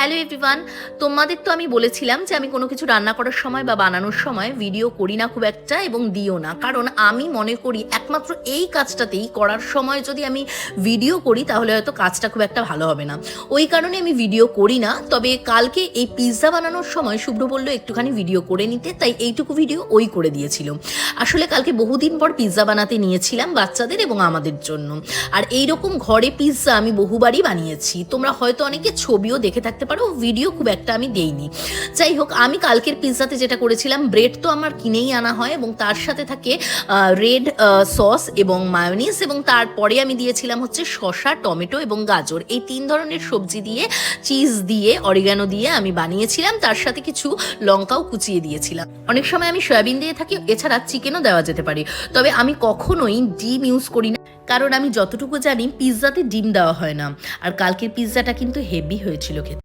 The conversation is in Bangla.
হ্যালো এভরিওয়ান, তোমাদের তো আমি বলেছিলাম যে আমি কোনো কিছু রান্না করার সময় বা বানানোর সময় ভিডিও করি না খুব একটা এবং দিও না, কারণ আমি মনে করি একমাত্র এই কাজটাতেই করার সময় যদি আমি ভিডিও করি তাহলে হয়তো কাজটা খুব একটা ভালো হবে না। ওই কারণে আমি ভিডিও করি না। তবে কালকে এই পিৎজা বানানোর সময় শুভ্র বললো একটুখানি ভিডিও করে নিতে, তাই এইটুকু ভিডিও ওই করে দিয়েছিল। আসলে কালকে বহুদিন পর পিৎজা বানাতে নিয়েছিলাম বাচ্চাদের এবং আমাদের জন্য। আর এইরকম ঘরে পিৎজা আমি বহুবারই বানিয়েছি, তোমরা হয়তো অনেকে ছবিও দেখে থাকতে পারো, ভিডিও খুব একটা আমি দেইনি। যাই হোক, আমি কালকের পিৎজাতে যেটা করেছিলাম, ব্রেড তো আমার কিনেই আনা হয় এবং তার সাথে থাকে রেড সস এবং মায়োনিজ, এবং তারপরে আমি দিয়েছিলাম হচ্ছে শসা, টমেটো এবং গাজর, এই 3 ধরনের সবজি দিয়ে, চিজ দিয়ে, অরিগানো দিয়ে আমি বানিয়েছিলাম। তার সাথে কিছু লঙ্কাও কুচিয়ে দিয়েছিলাম। অনেক সময় আমি সয়াবিন দিয়ে থাকি, এছাড়া চিকেনও দেওয়া যেতে পারে, তবে আমি কখনোই ডিম ইউজ করি না, কারণ আমি যতটুকু জানি পিৎজাতে ডিম দেওয়া হয় না। আর কালকের পিৎজাটা কিন্তু হেভি হয়েছিল খেতে।